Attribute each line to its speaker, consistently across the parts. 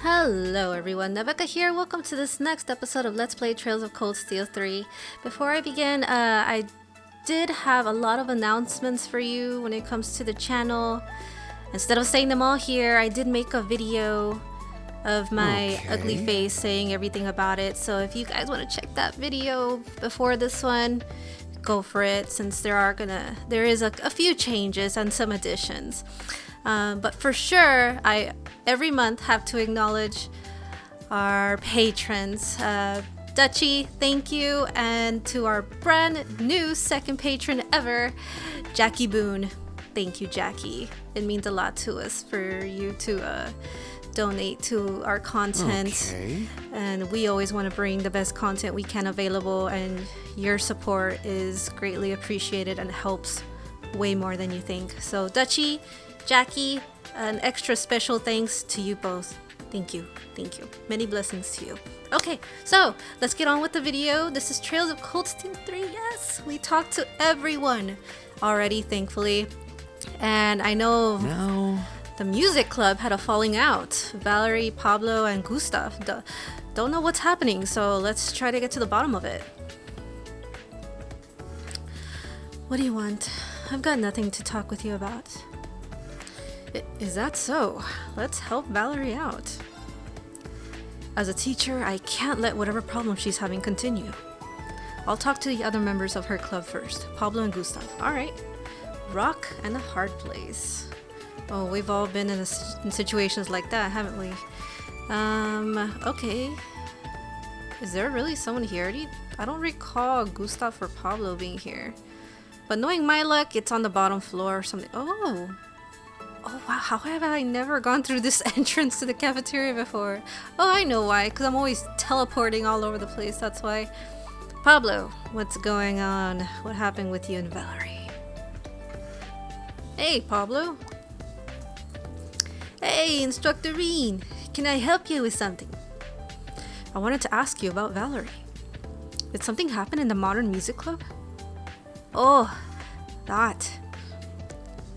Speaker 1: Hello everyone, Nevyka here. Welcome to this next episode of Let's Play Trails of Cold Steel 3. Before I begin, I did have a lot of announcements for you when it comes to the channel. Instead of saying them all here, I did make a video of my ugly face saying everything about it. So if you guys want to check that video before this one, go for it, since there is a few changes and some additions. But for sure, I every month have to acknowledge our patrons. Dutchy, thank you, and to our brand new second patron ever, Jackie Boone. Thank you, Jackie. It means a lot to us for you to donate to our content. And we always want to bring the best content we can available, and your support is greatly appreciated and helps way more than you think. So Dutchy, Jackie, an extra special thanks to you both. Thank you. Thank you. Many blessings to you. Okay, so let's get on with the video. This is Trails of Cold Steel 3. Yes, we talked to everyone already, thankfully. And I know the music club had a falling out. Valerie, Pablo, and Gustav don't know what's happening, so let's try to get to the bottom of it. What do you want? I've got nothing to talk with you about. Is that so? Let's help Valerie out. As a teacher, I can't let whatever problem she's having continue. I'll talk to the other members of her club first, Pablo and Gustav. Alright. Rock and a hard place. Oh, we've all been in situations like that, haven't we? Okay. Is there really someone here? I don't recall Gustav or Pablo being here. But knowing my luck, it's on the bottom floor or something. Oh wow, how have I never gone through this entrance to the cafeteria before? Oh, I know why, because I'm always teleporting all over the place, that's why. Pablo, what's going on? What happened with you and Valerie? Hey, Pablo. Hey, Instructor Reen. Can I help you with something? I wanted to ask you about Valerie. Did something happen in the Modern Music Club? Oh, that.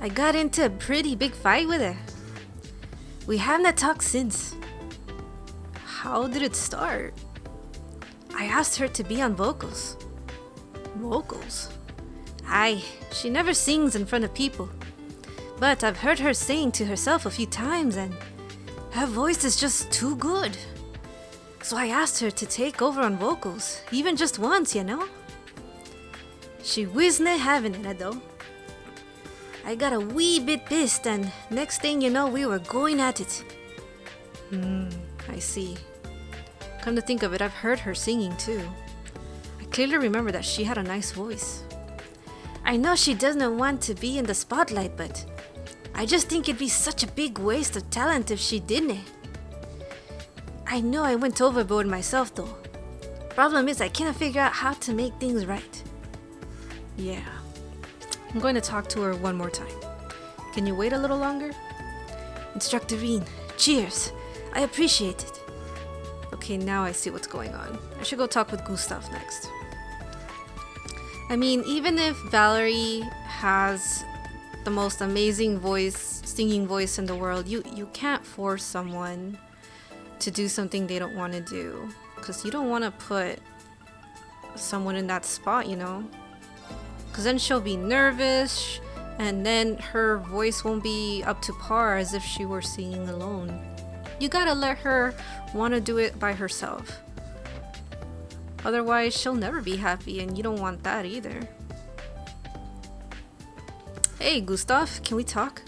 Speaker 1: I got into a pretty big fight with her. We haven't talked since. How did it start? I asked her to be on vocals. Vocals? Aye, she never sings in front of people. But I've heard her sing to herself a few times, and her voice is just too good. So I asked her to take over on vocals, even just once, you know? She wasn't having it though. I got a wee bit pissed, and next thing you know, we were going at it. I see. Come to think of it, I've heard her singing too. I clearly remember that she had a nice voice. I know she doesn't want to be in the spotlight, but I just think it'd be such a big waste of talent if she didn't. I know I went overboard myself though. Problem is, I can't figure out how to make things right. Yeah. I'm going to talk to her one more time. Can you wait a little longer? Instructor Reen, cheers. I appreciate it. Okay, now I see what's going on. I should go talk with Gustav next. I mean, even if Valerie has the most amazing voice, singing voice in the world, you can't force someone to do something they don't want to do. Because you don't want to put someone in that spot, you know? Because then she'll be nervous, and then her voice won't be up to par as if she were singing alone. You gotta let her want to do it by herself. Otherwise, she'll never be happy, and you don't want that either. Hey, Gustav, can we talk?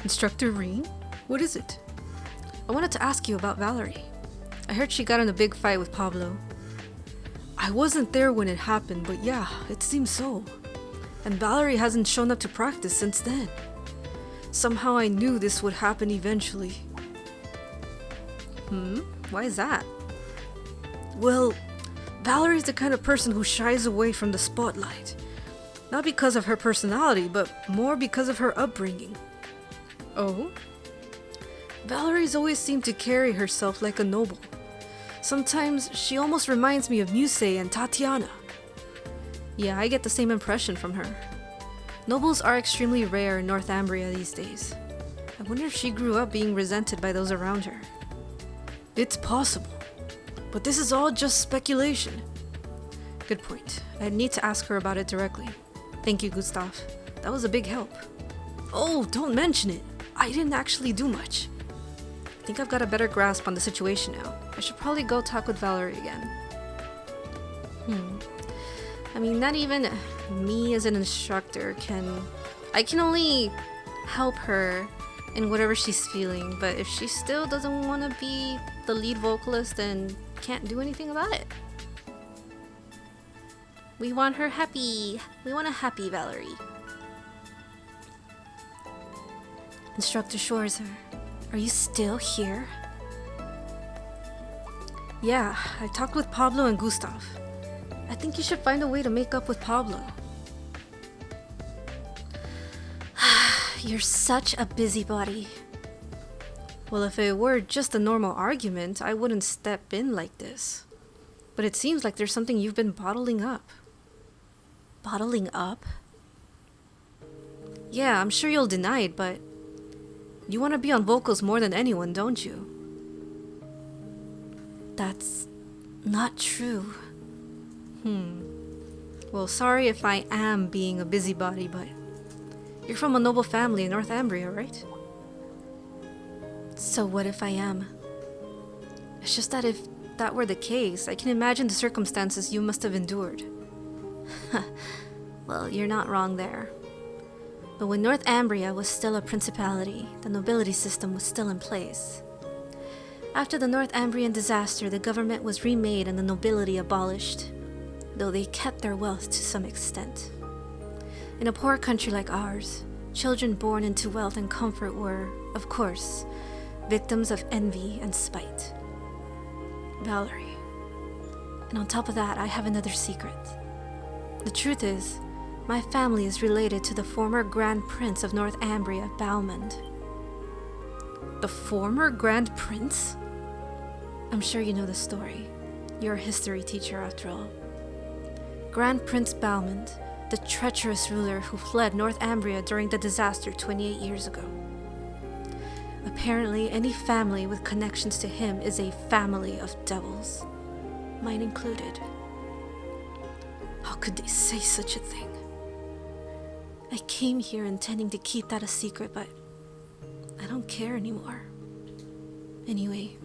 Speaker 1: Instructor Reen? What is it? I wanted to ask you about Valerie. I heard she got in a big fight with Pablo. I wasn't there when it happened, but yeah, it seems so. And Valerie hasn't shown up to practice since then. Somehow I knew this would happen eventually. Why is that? Well, Valerie's the kind of person who shies away from the spotlight. Not because of her personality, but more because of her upbringing. Oh? Valerie's always seemed to carry herself like a noble. Sometimes she almost reminds me of Muse and Tatiana. Yeah, I get the same impression from her. Nobles are extremely rare in Northumbria these days. I wonder if she grew up being resented by those around her. It's possible, but this is all just speculation. Good point. I'd need to ask her about it directly. Thank you, Gustav. That was a big help. Oh, don't mention it. I didn't actually do much. I think I've got a better grasp on the situation now. I should probably go talk with Valerie again. I mean, not even me as an instructor I can only help her in whatever she's feeling, but if she still doesn't want to be the lead vocalist, then can't do anything about it. We want her happy. We want a happy Valerie. Instructor Schwarzer, are you still here? Yeah, I talked with Pablo and Gustav. I think you should find a way to make up with Pablo. You're such a busybody. Well, if it were just a normal argument, I wouldn't step in like this. But it seems like there's something you've been bottling up. Bottling up? Yeah, I'm sure you'll deny it, but you want to be on vocals more than anyone, don't you? That's not true. Well, sorry if I am being a busybody, but you're from a noble family in Northumbria, right? So what if I am? It's just that if that were the case, I can imagine the circumstances you must have endured. Well, you're not wrong there. But when Northumbria was still a principality, the nobility system was still in place. After the Northumbrian disaster, the government was remade and the nobility abolished, though they kept their wealth to some extent. In a poor country like ours, children born into wealth and comfort were, of course, victims of envy and spite. Valerie. And on top of that, I have another secret. The truth is, my family is related to the former Grand Prince of Northumbria, Balmond. The former Grand Prince? I'm sure you know the story. You're a history teacher after all. Grand Prince Balmond, the treacherous ruler who fled Northumbria during the disaster 28 years ago. Apparently, any family with connections to him is a family of devils, mine included. How could they say such a thing? I came here intending to keep that a secret, but I don't care anymore. Anyway,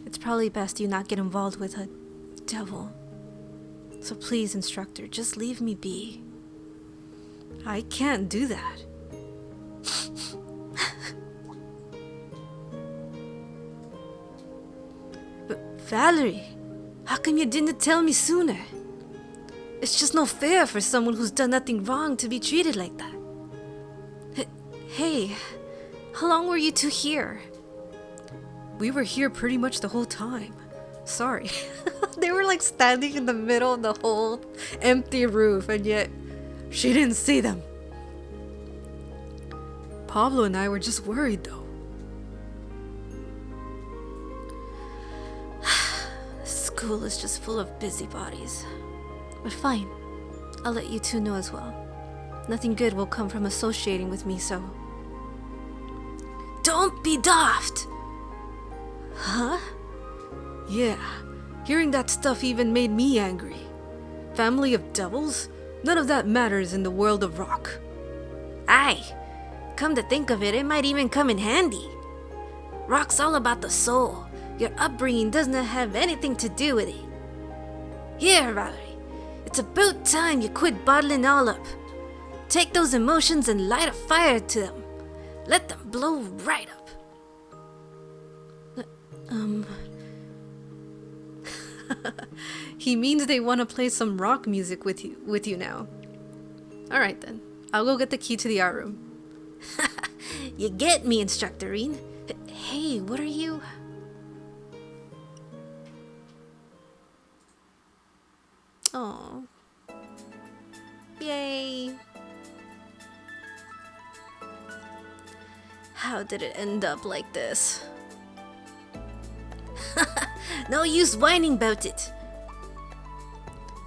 Speaker 1: it's probably best you not get involved with a devil. So please, instructor, just leave me be. I can't do that. But Valerie, how come you didn't tell me sooner? It's just no fair for someone who's done nothing wrong to be treated like that. Hey, how long were you two here? We were here pretty much the whole time. Sorry. They were like standing in the middle of the whole empty roof, and yet she didn't see them. Pablo and I were just worried though. School is just full of busybodies. But fine, I'll let you two know as well. Nothing good will come from associating with me, so... Don't be daft! Huh? Yeah, hearing that stuff even made me angry. Family of devils? None of that matters in the world of rock. Aye, come to think of it, it might even come in handy. Rock's all about the soul. Your upbringing doesn't have anything to do with it. Here, Valerie, it's about time you quit bottling all up. Take those emotions and light a fire to them. Let them blow right up. He means they want to play some rock music with you now. Alright then, I'll go get the key to the art room. You get me, Instructorine. Hey, what are you... Oh. Yay. How did it end up like this? No use whining about it.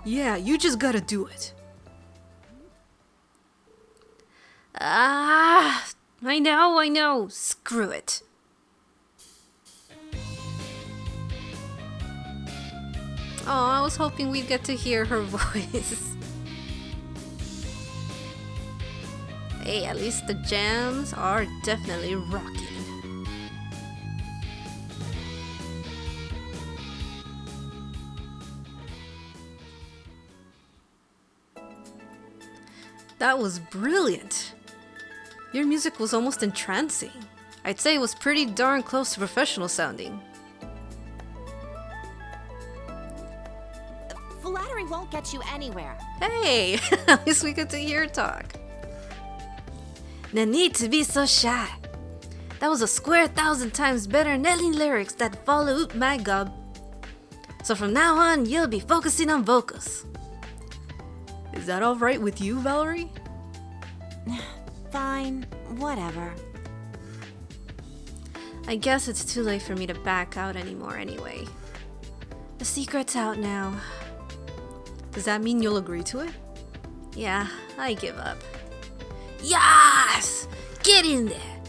Speaker 1: Yeah, you just gotta do it. I know. Screw it. Oh, I was hoping we'd get to hear her voice. Hey, at least the jams are definitely rocking. That was brilliant. Your music was almost entrancing. I'd say it was pretty darn close to professional sounding.
Speaker 2: Flattery won't get you anywhere.
Speaker 1: Hey, at least we get to hear her talk. No need to be so shy. That was a square 1,000 times better than any lyrics that follow up my gob. So from now on, you'll be focusing on vocals. Is that alright with you, Valerie?
Speaker 2: Fine, whatever.
Speaker 1: I guess it's too late for me to back out anymore anyway. The secret's out now. Does that mean you'll agree to it? Yeah, I give up. Yes! Get in there!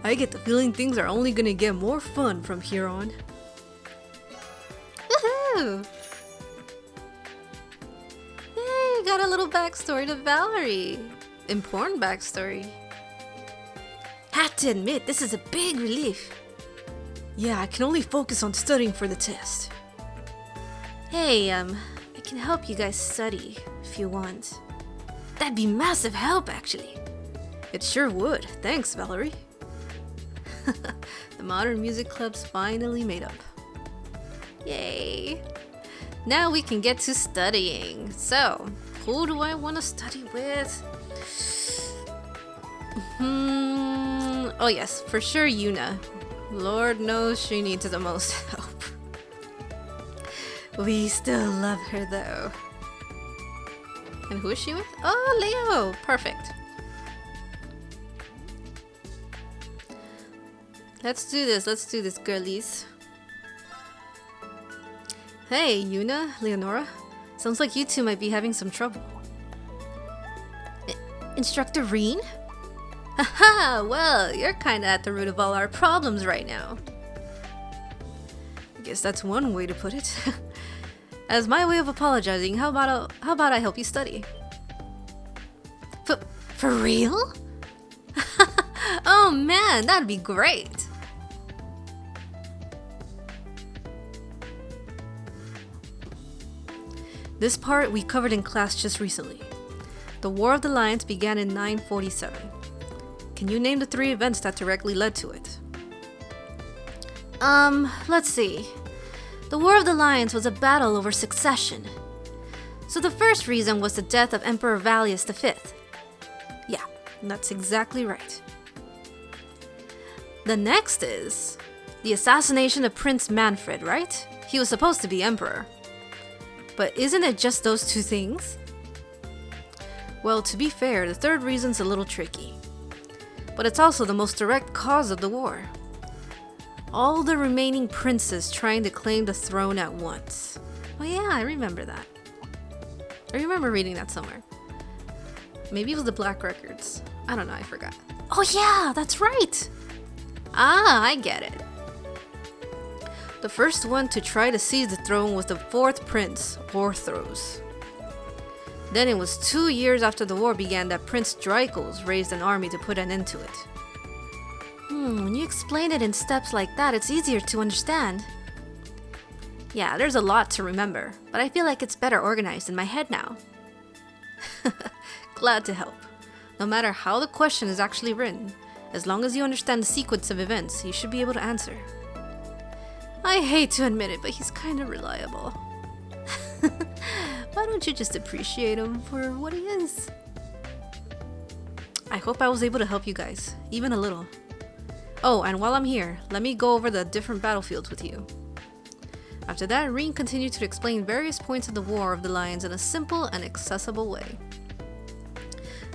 Speaker 1: I get the feeling things are only gonna get more fun from here on. Woohoo! Hey, got a little backstory to Valerie. Important backstory. Have to admit, this is a big relief. Yeah, I can only focus on studying for the test. Hey, I can help you guys study if you want. That'd be massive help, actually. It sure would. Thanks, Valerie. The Modern Music Club's finally made up. Yay. Now we can get to studying. So, who do I want to study with? Oh yes, for sure Yuna. Lord knows she needs the most help. We still love her though. And who is she with? Oh, Leo! Perfect. Let's do this, girlies. Hey, Yuna, Leonora. Sounds like you two might be having some trouble. Instructor Reen? Haha, well, you're kinda at the root of all our problems right now. I guess that's one way to put it. As my way of apologizing, how about I help you study? For real? Oh man, that'd be great. This part we covered in class just recently. The War of the Lions began in 947. Can you name the 3 events that directly led to it? Let's see. The War of the Lions was a battle over succession. So the first reason was the death of Emperor Valius V. Yeah, that's exactly right. The next is the assassination of Prince Manfred, right? He was supposed to be emperor. But isn't it just those 2 things? Well, to be fair, the third reason's a little tricky. But it's also the most direct cause of the war. All the remaining princes trying to claim the throne at once. Oh yeah, I remember that. I remember reading that somewhere. Maybe it was the Black Records. I don't know, I forgot. Oh yeah, that's right! Ah, I get it. The first one to try to seize the throne was the 4th prince, Orthros. Then it was 2 years after the war began that Prince Drykos raised an army to put an end to it. When you explain it in steps like that, it's easier to understand. Yeah, there's a lot to remember, but I feel like it's better organized in my head now. Glad to help. No matter how the question is actually written, as long as you understand the sequence of events, you should be able to answer. I hate to admit it, but he's kinda reliable. Why don't you just appreciate him for what he is? I hope I was able to help you guys, even a little. Oh, and while I'm here, let me go over the different battlefields with you. After that, Reen continued to explain various points of the War of the Lions in a simple and accessible way.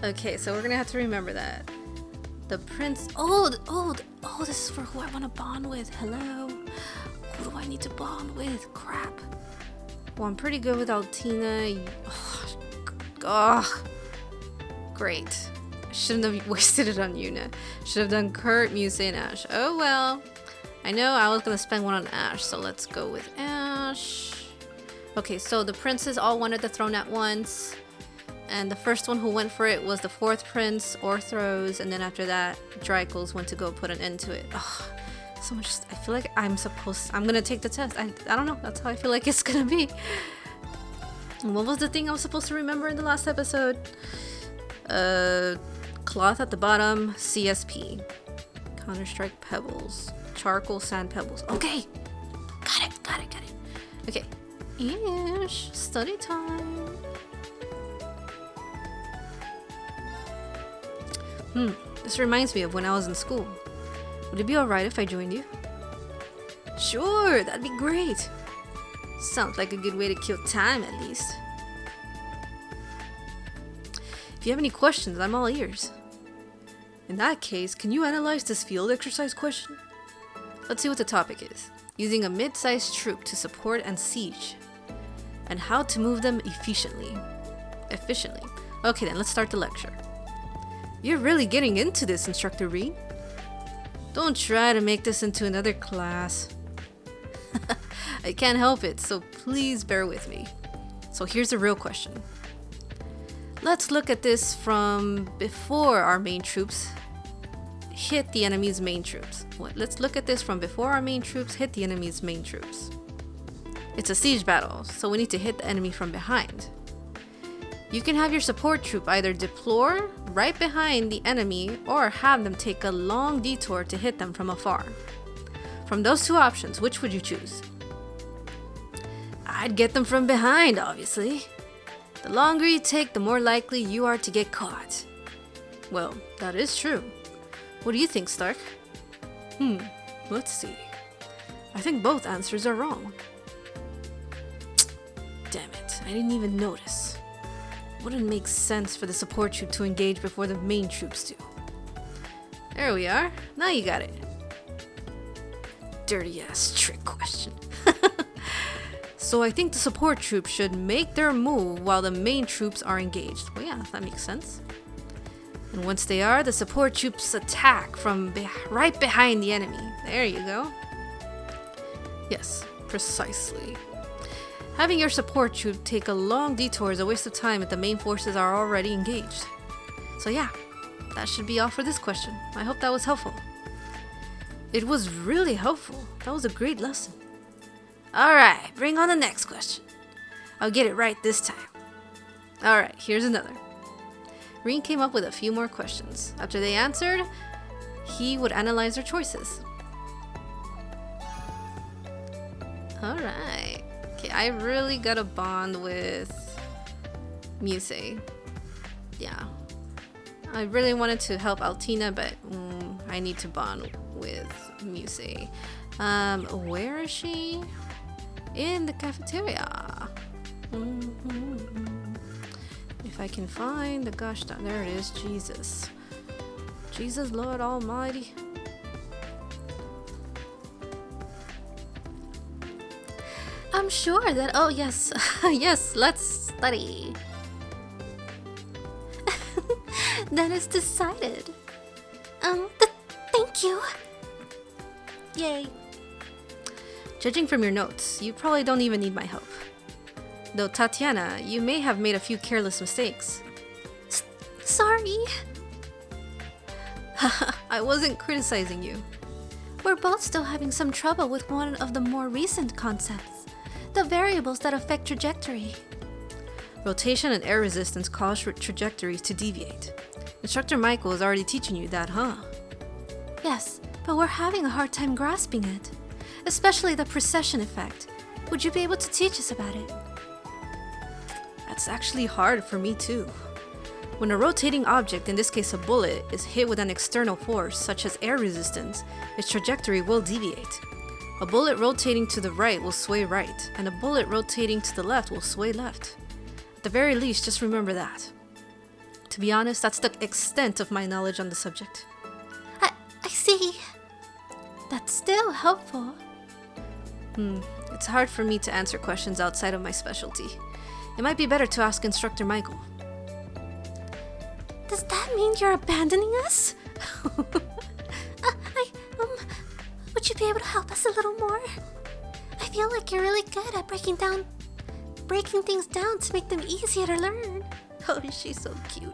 Speaker 1: Okay, so we're gonna have to remember that. The prince... Oh, this is for who I want to bond with. Hello? Who do I need to bond with? Crap. Well, I'm pretty good with Altina. Great. I shouldn't have wasted it on Yuna. Should have done Kurt, Musa, and Ash. Oh well. I know I was gonna spend one on Ash, so let's go with Ash. Okay, so the princes all wanted the throne at once. And the first one who went for it was the fourth prince, Orthros. And then after that, Drycles went to go put an end to it. Ugh, so much. I feel like I'm gonna take the test. I don't know. That's how I feel like it's gonna be. And what was the thing I was supposed to remember in the last episode? Cloth at the bottom, CSP. Counter-Strike pebbles. Charcoal sand pebbles. Okay. Got it. Okay. Ish. Study time. This reminds me of when I was in school. Would it be alright if I joined you? Sure, that'd be great. Sounds like a good way to kill time, at least. If you have any questions, I'm all ears. In that case, can you analyze this field exercise question? Let's see what the topic is. Using a mid-sized troop to support and siege. And how to move them efficiently. Okay then, let's start the lecture. You're really getting into this, Instructor Reed. Don't try to make this into another class. I can't help it, so please bear with me. So here's the real question. Let's look at this from before our main troops hit the enemy's main troops. Let's look at this from before our main troops hit the enemy's main troops. It's a siege battle, so we need to hit the enemy from behind. You can have your support troop either deploy right behind the enemy or have them take a long detour to hit them from afar. From those two options, which would you choose? I'd get them from behind, obviously. The longer you take, the more likely you are to get caught. Well, that is true. What do you think, Stark? Let's see. I think both answers are wrong. Damn it, I didn't even notice. Wouldn't make sense for the support troop to engage before the main troops do. There we are. Now you got it. Dirty ass trick question. So I think the support troops should make their move while the main troops are engaged. Well, yeah, that makes sense. And once they are, the support troops attack from right behind the enemy. There you go. Yes, precisely. Having your support troop take a long detour is a waste of time if the main forces are already engaged. So yeah, that should be all for this question. I hope that was helpful. It was really helpful. That was a great lesson. Alright, bring on the next question. I'll get it right this time. Alright, here's another. Reen came up with a few more questions. After they answered, he would analyze their choices. Alright. Okay, I really gotta bond with Muse. Yeah. I really wanted to help Altina, but I need to bond with Muse. Where is she? In the cafeteria. If I can find the gosh darn, there it is. Jesus Lord Almighty. I'm sure that, oh yes, yes, let's study. That is decided.
Speaker 2: Thank you.
Speaker 1: Yay. Judging from your notes, you probably don't even need my help. Though Tatiana, you may have made a few careless mistakes.
Speaker 2: Sorry.
Speaker 1: I wasn't criticizing you.
Speaker 2: We're both still having some trouble with one of the more recent concepts. The variables that affect trajectory.
Speaker 1: Rotation and air resistance cause trajectories to deviate. Instructor Michael is already teaching you that, huh?
Speaker 2: Yes, but we're having a hard time grasping it. Especially the precession effect. Would you be able to teach us about it?
Speaker 1: That's actually hard for me too. When a rotating object, in this case a bullet, is hit with an external force, such as air resistance, its trajectory will deviate. A bullet rotating to the right will sway right, and a bullet rotating to the left will sway left. At the very least, just remember that. To be honest, that's the extent of my knowledge on the subject.
Speaker 2: I see. That's still helpful.
Speaker 1: It's hard for me to answer questions outside of my specialty. It might be better to ask Instructor Michael.
Speaker 2: Does that mean you're abandoning us? Would you be able to help us a little more? I feel like you're really good at breaking down breaking things down to make them easier to learn.
Speaker 1: Oh, she's so cute.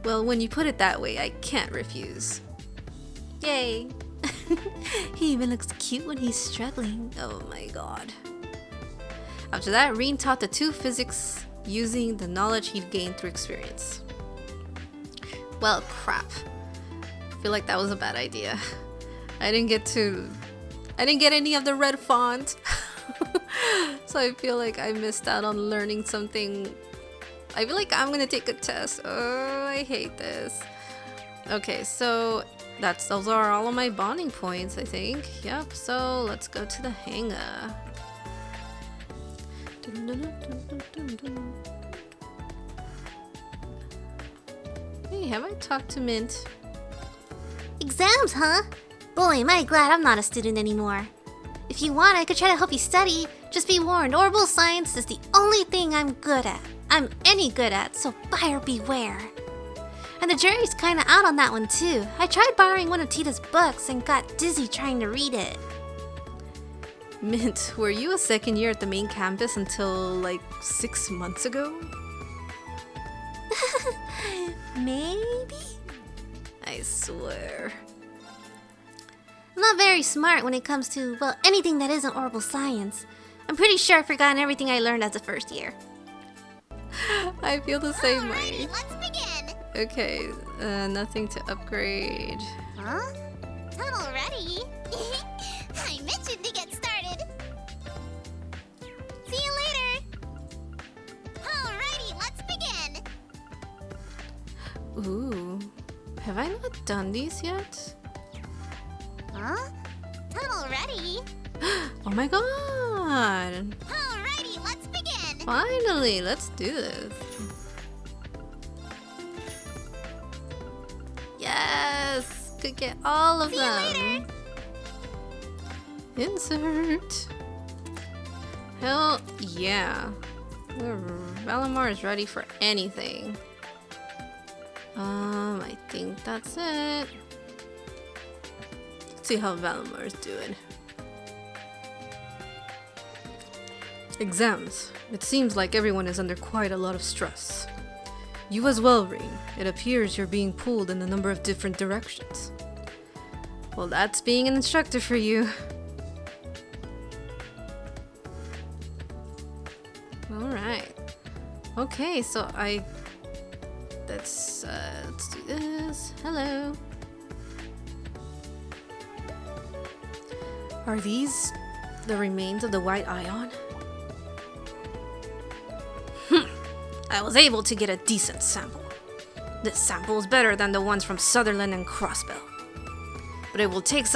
Speaker 1: Well, when you put it that way, I can't refuse. Yay!
Speaker 2: He even looks cute when he's struggling.
Speaker 1: Oh my god. After that, Rin taught the two physics using the knowledge he'd gained through experience. Well, crap. I feel like that was a bad idea. I didn't get any of the red font. So I feel like I missed out on learning something. I feel like I'm gonna take a test. Oh, I hate this. Okay, so those are all of my bonding points, I think. Yep, so let's go to the hangar. Hey, have I talked to Mint?
Speaker 2: Exams, huh? Boy, am I glad I'm not a student anymore. If you want, I could try to help you study. Just be warned, orbital science is the only thing I'm good at. I'm any good at, so buyer beware. And the jury's kinda out on that one too. I tried borrowing one of Tita's books and got dizzy trying to read it.
Speaker 1: Mint, were you a second year at the main campus until like 6 months ago?
Speaker 2: Maybe?
Speaker 1: I swear.
Speaker 2: I'm not very smart when it comes to, well, anything that isn't orbital science. I'm pretty sure I've forgotten everything I learned as a first year.
Speaker 1: I feel the same way.
Speaker 2: Let's begin.
Speaker 1: Okay, nothing to upgrade.
Speaker 2: Huh? Tunnel ready? I mentioned to get started. See you later. Alrighty, let's begin.
Speaker 1: Ooh, have I not done these yet?
Speaker 2: Huh? Tunnel ready?
Speaker 1: Oh my god!
Speaker 2: Alrighty, let's begin.
Speaker 1: Finally, let's do this. Yes! Could get all of
Speaker 2: See you
Speaker 1: them.
Speaker 2: later.
Speaker 1: Insert. Hell yeah. Valamar is ready for anything. I think that's it. Let's see how Valamar is doing. Exams. It seems like everyone is under quite a lot of stress. You as well, Rin. It appears you're being pulled in a number of different directions. Well, that's being an instructor for you. Alright. Okay, so let's do this. Hello. Are these the remains of the white ion? I was able to get a decent sample. This sample is better than the ones from Sutherland and Crossbell. But it will take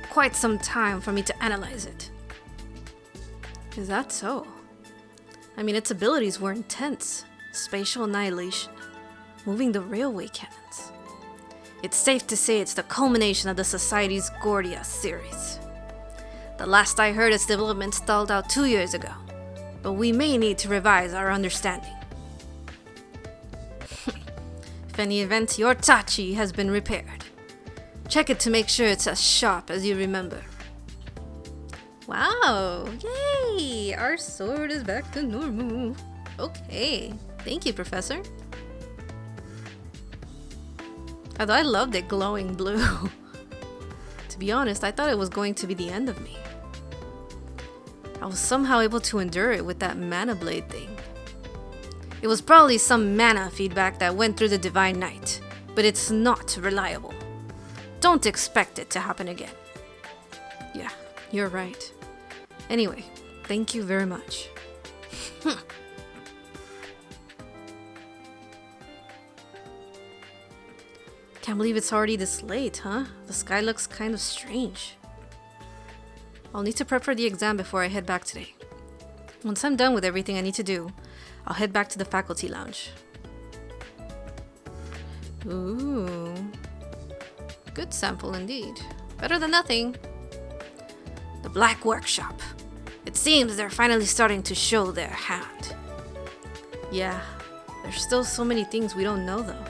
Speaker 1: quite some time for me to analyze it. Is that so? I mean, its abilities were intense. Spatial annihilation, moving the railway cannons. It's safe to say it's the culmination of the Society's Gordia series. The last I heard, its development stalled out 2 years ago, but we may need to revise our understanding. If any event, your Tachi has been repaired. Check it to make sure it's as sharp as you remember. Wow! Yay! Our sword is back to normal. Okay. Thank you, Professor. Although I loved it glowing blue. To be honest, I thought it was going to be the end of me. I was somehow able to endure it with that mana blade thing. It was probably some mana feedback that went through the Divine Knight, but it's not reliable. Don't expect it to happen again. Yeah, you're right. Anyway, thank you very much. Can't believe it's already this late, huh? The sky looks kind of strange. I'll need to prep for the exam before I head back today. Once I'm done with everything I need to do, I'll head back to the faculty lounge. Ooh. Good sample indeed. Better than nothing. The Black Workshop. It seems they're finally starting to show their hand. Yeah, there's still so many things we don't know though.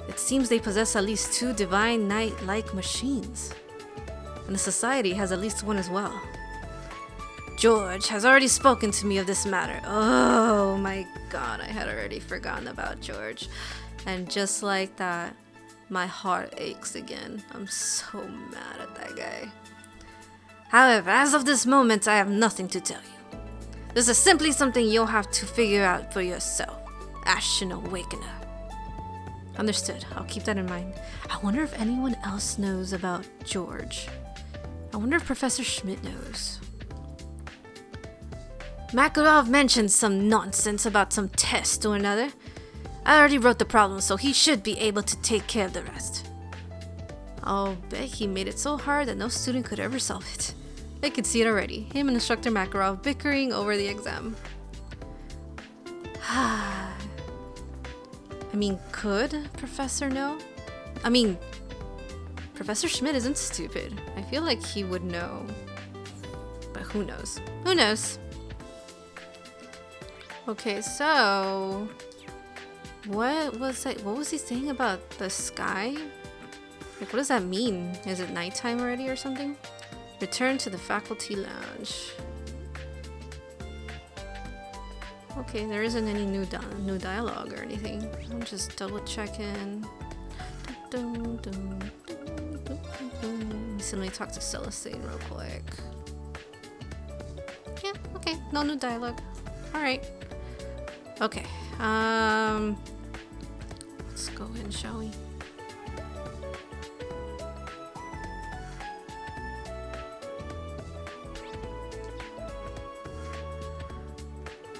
Speaker 1: It seems they possess at least 2 Divine Knight-like machines. And the Society has at least one as well. George has already spoken to me of this matter. Oh my god, I had already forgotten about George. And just like that, my heart aches again. I'm so mad at that guy. However, as of this moment, I have nothing to tell you. This is simply something you'll have to figure out for yourself. Ashen Awakener. Understood. I'll keep that in mind. I wonder if anyone else knows about George. I wonder if Professor Schmidt knows. Makarov mentioned some nonsense about some test or another. I already wrote the problem, so he should be able to take care of the rest. I'll bet he made it so hard that no student could ever solve it. I could see it already. Him and Instructor Makarov bickering over the exam. I mean, could Professor know? I mean, Professor Schmidt isn't stupid. I feel like he would know. But who knows? Who knows? Okay, so what was he saying about the sky? Like, what does that mean? Is it nighttime already or something? Return to the faculty lounge. Okay, there isn't any new dialogue or anything. I'm just double checking. Let me talk to Celestine real quick. Yeah, okay, no new dialogue. Alright. Okay, let's go in, shall we?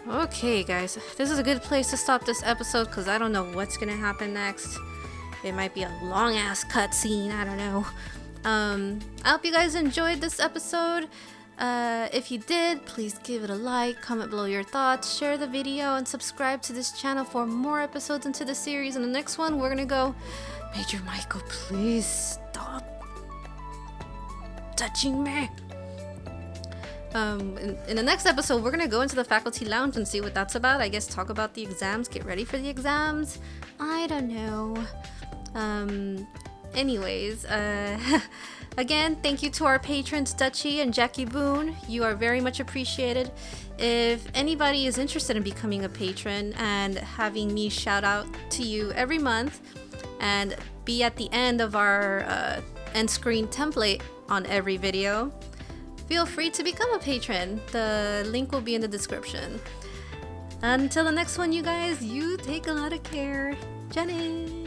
Speaker 1: Okay, guys, this is a good place to stop this episode because I don't know what's gonna happen next. It might be a long-ass cutscene, I don't know. I hope you guys enjoyed this episode. If you did, please give it a like, comment below your thoughts, share the video, and subscribe to this channel for more episodes into the series. In the next one, we're gonna go... Major Michael, please stop touching me. In the next episode, we're gonna go into the faculty lounge and see what that's about. I guess talk about the exams, get ready for the exams. I don't know. Anyways, again, thank you to our patrons Dutchy and Jackie Boone. You are very much appreciated. If anybody is interested in becoming a patron and having me shout out to you every month and be at the end of our end screen template on every video, feel free to become a patron. The link will be in the description. Until the next one, you guys, you take a lot of care. Jenny!